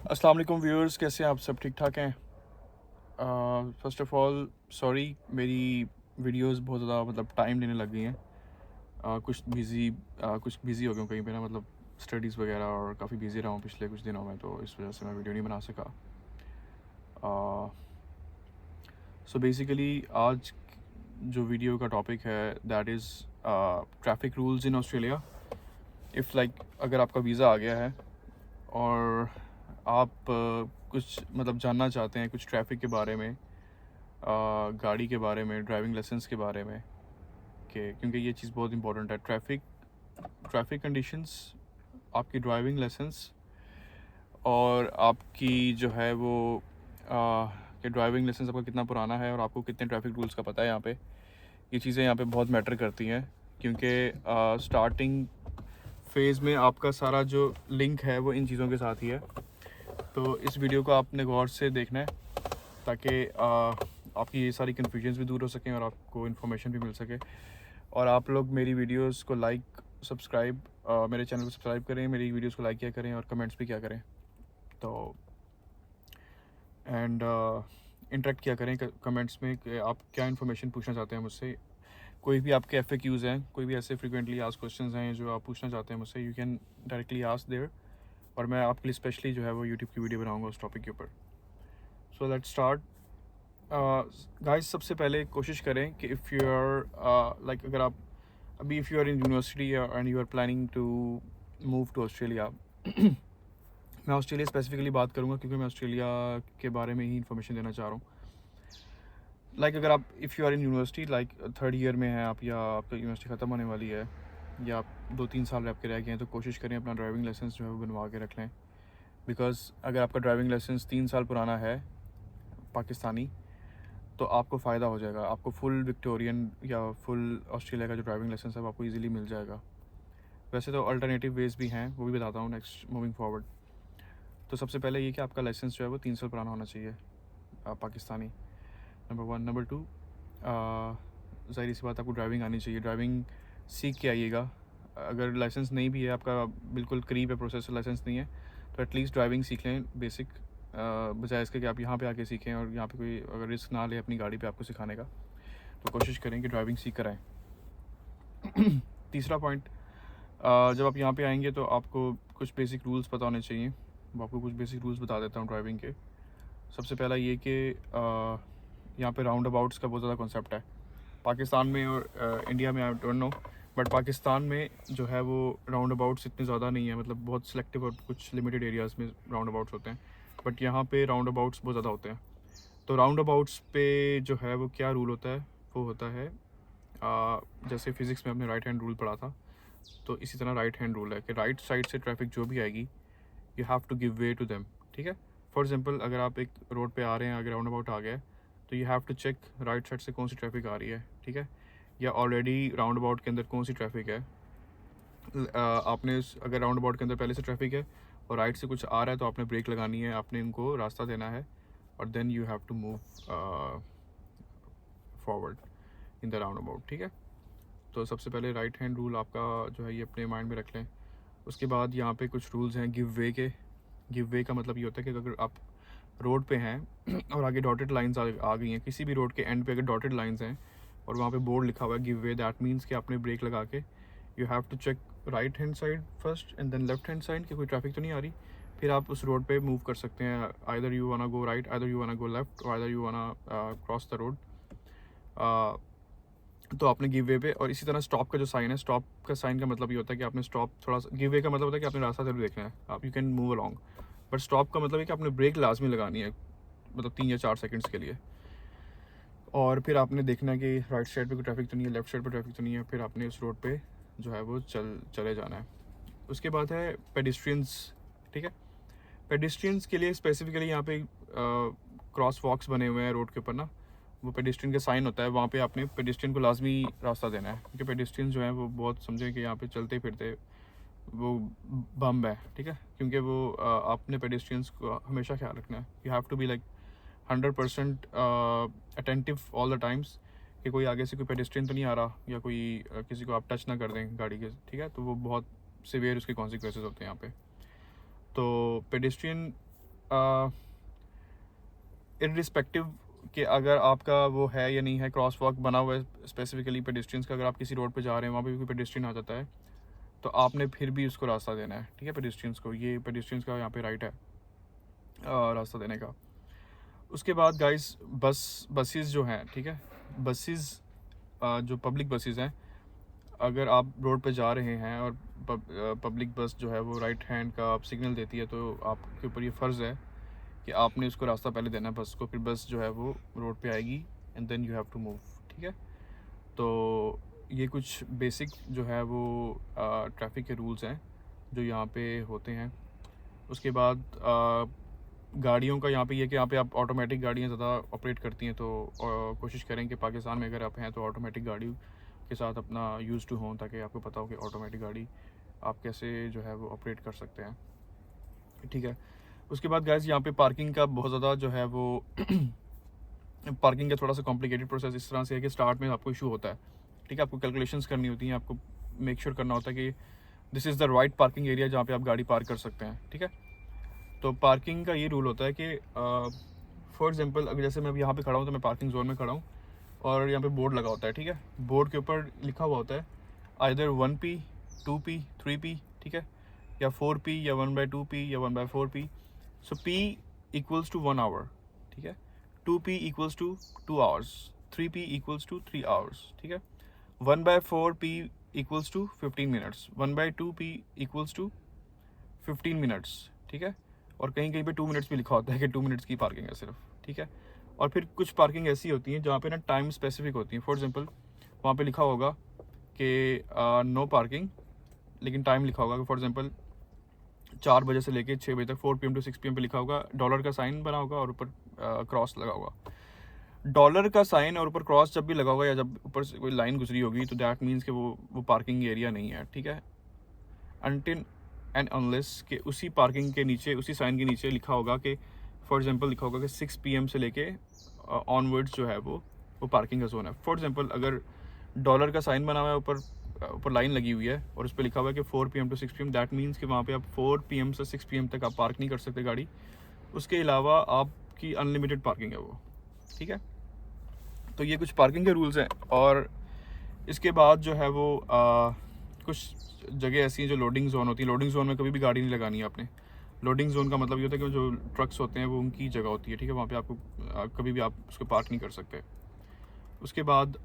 अस्सलाम वालेकुम व्यूअर्स, कैसे हैं आप? सब ठीक ठाक हैं? फ़र्स्ट ऑफ़ ऑल सॉरी, मेरी वीडियोस बहुत ज़्यादा मतलब टाइम लेने लग गई हैं। कुछ बिज़ी हो गया हूँ कहीं पे ना, मतलब स्टडीज़ वगैरह, और काफ़ी बिज़ी रहा हूँ पिछले कुछ दिनों में, तो इस वजह से मैं वीडियो नहीं बना सका। सो बेसिकली आज जो वीडियो का टॉपिक है that is traffic rules in Australia. If like अगर आपका वीज़ा आ गया है और आप कुछ मतलब जानना चाहते हैं कुछ ट्रैफिक के बारे में, गाड़ी के बारे में, ड्राइविंग लाइसेंस के बारे में, कि क्योंकि ये चीज़ बहुत इंपॉर्टेंट है। ट्रैफिक कंडीशंस, आपकी ड्राइविंग लाइसेंस और आपकी जो है वो कि ड्राइविंग लाइसेंस आपका कितना पुराना है और आपको कितने ट्रैफिक रूल्स का पता है। यहाँ पे ये चीज़ें यहाँ पे बहुत मैटर करती हैं, क्योंकि स्टार्टिंग फेज़ में आपका सारा जो लिंक है वो इन चीज़ों के साथ ही है। तो इस वीडियो को आपने गौर से देखना है ताकि आपकी ये सारी कन्फ्यूजन्स भी दूर हो सकें और आपको इन्फॉर्मेशन भी मिल सके। और आप लोग मेरी वीडियोस को लाइक, सब्सक्राइब, मेरे चैनल को सब्सक्राइब करें, मेरी वीडियोस को लाइक किया करें और कमेंट्स भी किया करें। तो एंड इंटरेक्ट किया करें कमेंट्स में कि आप क्या इन्फॉर्मेशन पूछना चाहते हैं मुझसे। कोई भी आपके FAQs हैं, कोई भी ऐसे फ्रिक्वेंटली आस्क्ड क्वेश्चंस हैं जो आप पूछना चाहते हैं मुझसे, you can directly ask there, और मैं आपके लिए स्पेशली जो है वो यूट्यूब की वीडियो बनाऊंगा उस टॉपिक के ऊपर। So let's start. गाइस, सबसे पहले कोशिश करें कि इफ़ यू आर लाइक, अगर आप अभी if you are in university and you are planning to move to Australia. मैं ऑस्ट्रेलिया स्पेसिफिकली बात करूंगा क्योंकि मैं ऑस्ट्रेलिया के बारे में ही इन्फॉर्मेशन देना चाह रहा हूँ। लाइक अगर आप if you are in university, like third year में हैं आप, या आपका यूनिवर्सिटी ख़त्म होने वाली है, या आप 2-3 साल आपके रह गए हैं, तो कोशिश करें अपना ड्राइविंग लाइसेंस जो है वो बनवा के रख लें। बिकॉज़ अगर आपका ड्राइविंग लाइसेंस 3 साल पुराना है पाकिस्तानी, तो आपको फ़ायदा हो जाएगा। आपको फुल विक्टोरियन या फुल ऑस्ट्रेलिया का जो ड्राइविंग लाइसेंस है वो आपको ईज़िली मिल जाएगा। वैसे तो अल्टरनेटिव वेज़ भी हैं, वो भी बताता हूँ नेक्स्ट मूविंग फॉरवर्ड। तो सबसे पहले ये कि आपका लाइसेंस जो है वो 3 साल पुराना होना चाहिए, पाकिस्तानी। नंबर 1। नंबर 2, ज़ाहिर सी बात आपको ड्राइविंग आनी चाहिए। ड्राइविंग सीख के आइएगा। अगर लाइसेंस नहीं भी है आपका, बिल्कुल करीब है प्रोसेस, लाइसेंस नहीं है, तो एटलीस्ट ड्राइविंग सीख लें बेसिक, बजाय इसके कि आप यहाँ पे आके सीखें और यहाँ पे कोई अगर रिस्क ना ले अपनी गाड़ी पे आपको सिखाने का, तो कोशिश करें कि ड्राइविंग सीख कर आएँ। तीसरा पॉइंट, जब आप यहाँ पे आएंगे तो आपको कुछ बेसिक रूल्स पता होने चाहिए। मैं आपको कुछ बेसिक रूल्स बता देता हूँ ड्राइविंग के। सबसे पहला ये कि यहाँ पे राउंड अबाउट्स का बहुत ज़्यादा कॉन्सेप्ट है पाकिस्तान में और इंडिया में, I don't know, but Pakistan में जो है वो राउंड अबाउट्स इतने ज़्यादा नहीं है, मतलब बहुत सिलेक्टिव और कुछ लिमिटेड एरियाज़ में राउंड अबाउट्स होते हैं, बट यहाँ पे राउंड अबाउट्स बहुत ज़्यादा होते हैं। तो राउंड अबाउट्स पे जो है वो क्या रूल होता है, वो होता है जैसे फिज़िक्स में हमने राइट हैंड रूल पढ़ा था, तो इसी तरह राइट हैंड रूल है कि राइट साइड से ट्रैफिक जो भी आएगी, you have to give way to them. ठीक है। फॉर एग्जांपल, अगर आप एक रोड पे आ रहे हैं, अगर राउंड अबाउट आ गया है, तो you have to check right side से कौन सी ट्रैफिक आ रही है। ठीक है। या ऑलरेडी राउंड अबाउट के अंदर कौन सी ट्रैफिक है। आपने अगर राउंड अबाउट के अंदर पहले से ट्रैफिक है और राइट से कुछ आ रहा है, तो आपने ब्रेक लगानी है, आपने इनको रास्ता देना है, और then you have to move forward in the roundabout. ठीक है। तो सबसे पहले राइट हैंड रूल आपका जो है ये अपने माइंड में रख लें। उसके बाद यहाँ पे कुछ रूल्स हैं गिव वे के। गिव वे का मतलब ये होता है कि अगर आप रोड पे हैं और आगे डॉटेड लाइंस आ गई हैं, किसी भी रोड के एंड पे अगर डॉटेड लाइंस हैं और वहाँ पे बोर्ड लिखा हुआ है गिव वे, दैट मीन्स कि आपने ब्रेक लगा के you have to check right hand side first and then left hand side कि कोई ट्रैफिक तो नहीं आ रही, फिर आप उस रोड पे मूव कर सकते हैं। Either you wanna go right, either you wanna go left, और either you wanna cross the road. तो आपने गिव वे पे, और इसी तरह स्टॉप का जो साइन है, स्टॉप का साइन का मतलब ये होता है कि आपने स्टॉप थोड़ा सा, गिव वे का मतलब होता है कि आपने रास्ता जरूर देखना है, आप you can move along, but stop का मतलब है कि आपने ब्रेक लाजमी लगानी है, मतलब 3 या 4 सेकंड्स के लिए। और फिर आपने देखना है कि राइट साइड पे कोई ट्रैफिक तो नहीं है, लेफ्ट साइड पे ट्रैफिक तो नहीं है, फिर आपने उस रोड पे जो है वो चले जाना है। उसके बाद है पेडिस्ट्रियंस। ठीक है। पेडिस्ट्रियंस के लिए स्पेसिफिकली यहाँ पे क्रॉस वॉक्स बने हुए हैं रोड के ऊपर ना, वो पेडिस्ट्रियन का साइन होता है, वहाँ पे आपने पेडिस्ट्रियन को लाजमी रास्ता देना है, क्योंकि पेडिस्ट्रियन जो है वो बहुत समझें कि यहाँ पे चलते फिरते वो बम है। ठीक है। क्योंकि वो आपने पेडिस्ट्रियंस को हमेशा ख्याल रखना है, you have to be like 100% attentive all the times कि कोई आगे से कोई पेडिस्ट्रियन तो नहीं आ रहा, या कोई किसी को आप टच ना कर दें गाड़ी के। ठीक है। तो वो बहुत सिवियर उसके कॉन्सिक्वेंसेज होते हैं यहाँ पे। तो पेडिस्ट्रियन इररिस्पेक्टिव कि अगर आपका वो है या नहीं है, क्रॉस वॉक बना हुआ है स्पेसिफिकली पेडिस्ट्रियंस का, अगर आप किसी रोड पे जा रहे हैं वहाँ पे भी कोई पेडिस्ट्रियन आ जाता है तो आपने फिर भी उसको रास्ता देना है, ठीक है, पेडिस्ट्रियंस को। ये पेडिस्ट्रियंस का यहाँ पे राइट है रास्ता देने का। उसके बाद गाइस बसेस जो हैं, ठीक है, बसेस जो पब्लिक बसेस हैं, अगर आप रोड पे जा रहे हैं और पब्लिक बस जो है वो राइट हैंड का आप सिग्नल देती है तो आपके ऊपर ये फ़र्ज़ है कि आपने उसको रास्ता पहले देना है बस को, फिर बस जो है वो रोड पे आएगी and then you have to move, ठीक है। तो ये कुछ बेसिक जो है वो ट्रैफिक के रूल्स हैं जो यहाँ पे होते हैं। उसके बाद गाड़ियों का यहाँ पे ये कि यहाँ पे आप ऑटोमेटिक गाड़ियाँ ज़्यादा ऑपरेट करती हैं, तो कोशिश करें कि पाकिस्तान में अगर आप हैं तो ऑटोमेटिक गाड़ी के साथ अपना यूज़ टू हों, ताकि आपको पता हो कि ऑटोमेटिक गाड़ी आप कैसे जो है वो ऑपरेट कर सकते हैं, ठीक है। उसके बाद गाइस यहाँ पे पार्किंग का बहुत ज़्यादा जो है वो पार्किंग का थोड़ा सा कॉम्प्लिकेटेड प्रोसेस इस तरह से है कि स्टार्ट में आपको इशू होता है, ठीक है, आपको कैलकुलेशंस करनी होती हैं, आपको मेक श्योर करना होता है कि this is the right parking area जहाँ पे आप गाड़ी पार्क कर सकते हैं, ठीक है। तो पार्किंग का ये रूल होता है कि फॉर एग्जांपल अगर जैसे मैं अब यहाँ पे खड़ा हूँ तो मैं पार्किंग जोन में खड़ा हूँ और यहाँ पे बोर्ड लगा होता है, ठीक है, बोर्ड के ऊपर लिखा हुआ होता है आइदर 1p 2p 3p, ठीक है, या 4p या 1/2p या 1/4p। So p equals to 1 hour, ठीक है, 2p equals to 2 hours, 3p equals to 3 hours, ठीक है, 1/4p equals to 15 minutes, 1/2p equals to 15 minutes, ठीक है। और कहीं कहीं पे 2 मिनट्स भी लिखा होता है कि 2 मिनट्स की पार्किंग है सिर्फ, ठीक है। और फिर कुछ पार्किंग ऐसी होती हैं जहाँ पे ना टाइम स्पेसिफिक होती है। फॉर एग्जांपल वहाँ पे लिखा होगा कि नो पार्किंग, लेकिन टाइम लिखा होगा कि फॉर एग्जांपल 4 बजे से लेके 6 बजे तक, 4 PM to 6 PM पे लिखा होगा, डॉलर का साइन बना होगा और ऊपर क्रॉस लगा होगा। डॉलर का साइन और ऊपर क्रॉस जब भी लगा होगा या जब ऊपर से कोई लाइन गुजरी होगी तो दैट मीन्स कि वो पार्किंग एरिया नहीं है, ठीक है। अनटिल एंड अनलेस के उसी पार्किंग के नीचे, उसी साइन के नीचे लिखा होगा कि फॉर एग्जांपल लिखा होगा कि 6 PM से लेके ऑनवर्ड्स जो है वो पार्किंग का जोन है। फॉर एग्जांपल अगर डॉलर का साइन बना हुआ है, ऊपर लाइन लगी हुई है और उस पर लिखा हुआ है कि 4 PM to 6 PM, that means कि वहाँ पे आप 4 PM से 6 PM तक आप पार्क नहीं कर सकते गाड़ी। उसके अलावा आपकी अनलिमिटेड पार्किंग है वो, ठीक है। तो ये कुछ पार्किंग के रूल्स हैं। और इसके बाद जो है वो कुछ जगह ऐसी हैं जो लोडिंग जोन होती है। लोडिंग जोन में कभी भी गाड़ी नहीं लगानी है आपने। लोडिंग जोन का मतलब ये होता है कि जो ट्रक्स होते हैं वो उनकी जगह होती है, ठीक है, वहाँ पे आपको कभी भी आप उसको पार्क नहीं कर सकते। उसके बाद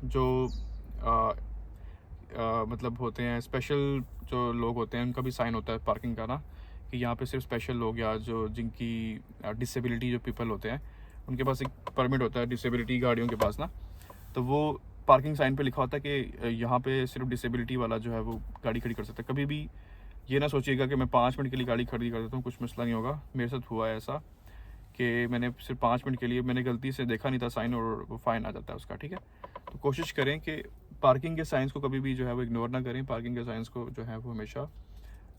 जो मतलब होते हैं स्पेशल जो लोग होते हैं उनका भी साइन होता है पार्किंग का ना, कि यहाँ पे सिर्फ स्पेशल लोग या जो जिनकी डिसेबिलिटी जो पीपल होते हैं उनके पास एक परमिट होता है डिसेबिलिटी गाड़ियों के पास ना, तो वो पार्किंग साइन पे लिखा होता है कि यहाँ पे सिर्फ डिसेबिलिटी वाला जो है वो गाड़ी खड़ी कर सकता है। कभी भी ये ना सोचिएगा कि मैं 5 मिनट के लिए गाड़ी खड़ी कर देता हूँ, कुछ मसला नहीं होगा। मेरे साथ हुआ है ऐसा कि मैंने सिर्फ 5 मिनट के लिए, मैंने गलती से देखा नहीं था साइन और वो फ़ाइन आ जाता है उसका, ठीक है। तो कोशिश करें कि पार्किंग के साइंस को कभी भी जो है वो इग्नोर ना करें, पार्किंग के साइंस को जो है वो हमेशा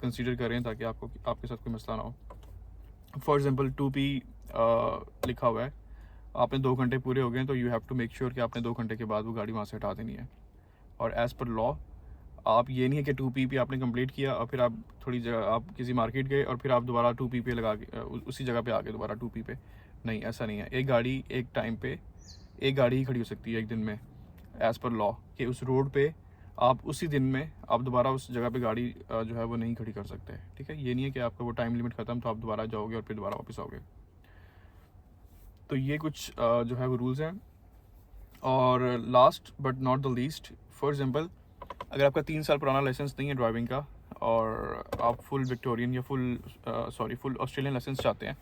कंसीडर करें ताकि आपके साथ कोई मसला ना हो। फॉर एग्जांपल 2p लिखा हुआ है, आपने 2 घंटे पूरे हो गए तो you have to make sure कि आपने 2 घंटे के बाद वो गाड़ी वहाँ से हटा देनी है। और एज़ पर लॉ आप ये नहीं है कि 2p पे आपने कंप्लीट किया और फिर आप थोड़ी जगह आप किसी मार्केट गए और फिर आप दोबारा 2p पे लगा के उसी जगह पे आ गए दोबारा 2p पे। नहीं, ऐसा नहीं है। एक गाड़ी एक टाइम पे एक गाड़ी ही खड़ी हो सकती है एक दिन में, एज़ पर लॉ, कि उस रोड पे आप उसी दिन में आप दोबारा उस जगह पे गाड़ी जो है वो नहीं खड़ी कर सकते, ठीक है। ये नहीं है कि आपका वो टाइम लिमिट ख़त्म तो आप दोबारा जाओगे और फिर दोबारा वापस आओगे। तो ये कुछ जो है वो रूल्स हैं। और last but not the least, for example अगर आपका 3 साल पुराना लाइसेंस नहीं है ड्राइविंग का और आप फुल विक्टोरियन या फुल ऑस्ट्रेलियन लाइसेंस चाहते हैं,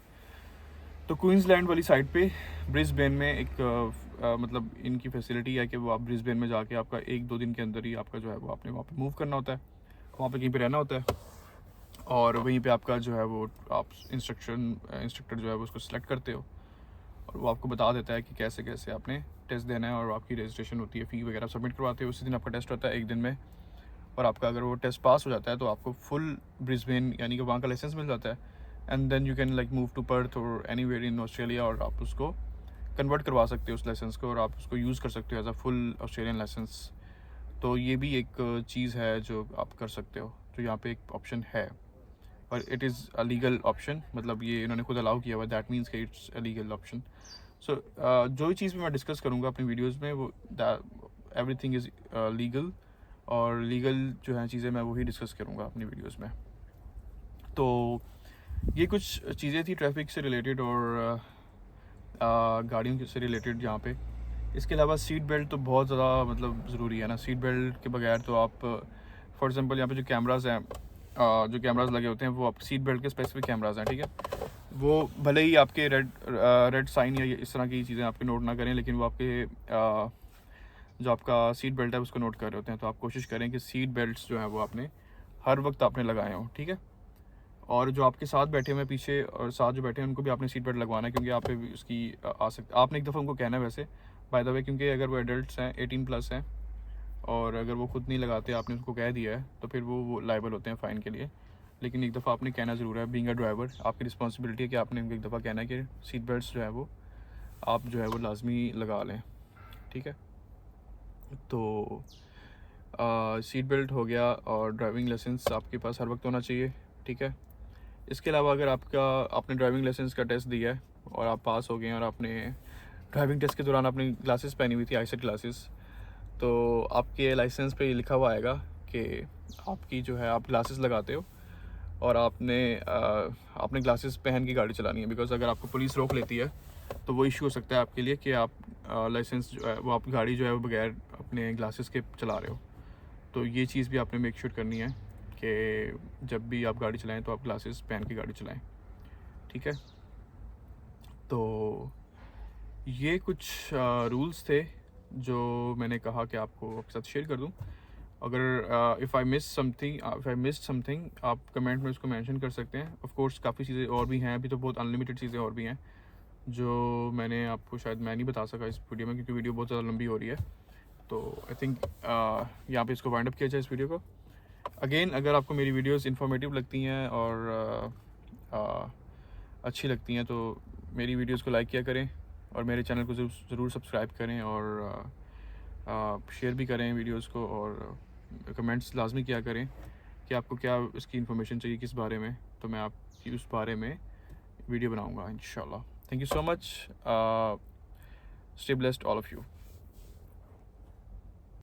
तो क्वींसलैंड वाली साइड पे ब्रिस्बेन में एक मतलब इनकी फैसिलिटी है कि वो आप ब्रिस्बेन में जाके आपका 1-2 दिन के अंदर ही आपका जो है वो आपने वहाँ पे मूव करना होता है, वहाँ पे कहीं पे रहना होता है और वहीं पे आपका जो है वो आप इंस्ट्रक्टर जो है वो उसको सिलेक्ट करते हो और वो आपको बता देता है कि कैसे कैसे आपने टेस्ट देना है और आपकी रजिस्ट्रेशन होती है, फ़ी वगैरह सबमिट करवाते हो, उसी दिन आपका टेस्ट होता है 1 दिन में। और आपका अगर वो टेस्ट पास हो जाता है तो आपको फुल ब्रिस्बेन यानी कि वहाँ का लाइसेंस मिल जाता है and then you can like move to Perth और एनीवेयर इन ऑस्ट्रेलिया और आप उसको कन्वर्ट करवा सकते हो उस लाइसेंस को और आप उसको यूज़ कर सकते हो as a full Australian licence. तो ये भी एक चीज़ है जो आप कर सकते हो, जो यहाँ पे एक ऑप्शन है। और it is a legal option, मतलब ये इन्होंने खुद अलाउ किया हुआ, दैट मीन्स कि इट्स अ लीगल ऑप्शन। सो जो भी चीज़ मैं डिस्कस करूँगा अपनी वीडियोज़ में वो एवरीथिंग इज़ लीगल, और लीगल जो है चीज़ें मैं वही डिस्कस करूँगा अपनी वीडियोज़ में। तो ये कुछ चीज़ें थी ट्रैफिक से रिलेटेड और गाड़ियों से रिलेटेड यहाँ पे। इसके अलावा सीट बेल्ट तो बहुत ज़्यादा मतलब ज़रूरी है ना। सीट बेल्ट के बगैर तो आप फॉर एग्जांपल यहाँ पे जो कैमराज़ हैं, जो कैमराज़ लगे होते हैं वो आप सीट बेल्ट के स्पेसिफिक कैमराज़ हैं, ठीक है। वो भले ही आपके रेड साइन या इस तरह की चीज़ें आपके नोट ना करें, लेकिन वो आपके जो आपका सीट बेल्ट है उसको नोट कर रहे होते हैं। तो आप कोशिश करें कि सीट बेल्ट्स जो हैं वो आपने हर वक्त आपने लगाए हों, ठीक है। और जो आपके साथ बैठे हुए हैं पीछे और साथ जो बैठे हैं उनको भी आपने सीट बेल्ट लगवाना है, क्योंकि आप पे भी उसकी आ सकती, आपने एक दफ़ा उनको कहना है वैसे बाय द वे, क्योंकि अगर वो एडल्ट्स हैं 18+ हैं और अगर वो खुद नहीं लगाते, आपने उसको कह दिया है, तो फिर वो लायबल होते हैं फ़ाइन के लिए। लेकिन एक दफ़ा आपने कहना ज़रूर है, बीइंग अ ड्राइवर आपकी रिस्पॉन्सिबिलिटी है कि आपने उनको एक दफ़ा कहना है कि सीट बेल्ट्स जो है वो आप जो है वो लाजमी लगा लें, ठीक है। तो सीट बेल्ट हो गया और ड्राइविंग लाइसेंस आपके पास हर वक्त होना चाहिए, ठीक है। इसके अलावा अगर आपने ड्राइविंग लाइसेंस का टेस्ट दिया है और आप पास हो गए हैं और आपने ड्राइविंग टेस्ट के दौरान आपने ग्लासेस पहनी हुई थी, आईसेट ग्लासेस, तो आपके लाइसेंस पे ये लिखा हुआ आएगा कि आपकी जो है आप ग्लासेस लगाते हो और आपने ग्लासेस पहन के गाड़ी चलानी है। बिकॉज़ अगर आपको पुलिस रोक लेती है तो वो इशू हो सकता है आपके लिए कि आप लाइसेंस जो है वो आप गाड़ी जो है वो बगैर अपने ग्लासेस के चला रहे हो। तो ये चीज़ भी आपने मेक श्योर करनी है कि जब भी आप गाड़ी चलाएं तो आप ग्लासेस पहन के गाड़ी चलाएं, ठीक है। तो ये कुछ रूल्स थे जो मैंने कहा कि आपको आपके साथ शेयर कर दूं। अगर इफ़ आई मिस समथिंग आप कमेंट में उसको मेंशन कर सकते हैं। ऑफ कोर्स काफ़ी चीज़ें और भी हैं, अभी तो बहुत अनलिमिटेड चीज़ें और भी हैं जो मैंने आपको शायद मैं नहीं बता सका इस वीडियो में, क्योंकि वीडियो बहुत ज़्यादा लंबी हो रही है। तो आई थिंक यहाँ पे इसको वाइंड अप किया जाए इस वीडियो को। अगेन, अगर आपको मेरी वीडियोस इन्फॉर्मेटिव लगती हैं और अच्छी लगती हैं तो मेरी वीडियोस को लाइक किया करें और मेरे चैनल को ज़रूर सब्सक्राइब करें और शेयर भी करें वीडियोस को, और कमेंट्स लाजमी किया करें कि आपको क्या इसकी इन्फॉर्मेशन चाहिए, किस बारे में, तो मैं आपकी उस बारे में वीडियो बनाऊंगा इंशाल्लाह। Thank you so much. Stay blessed all of you.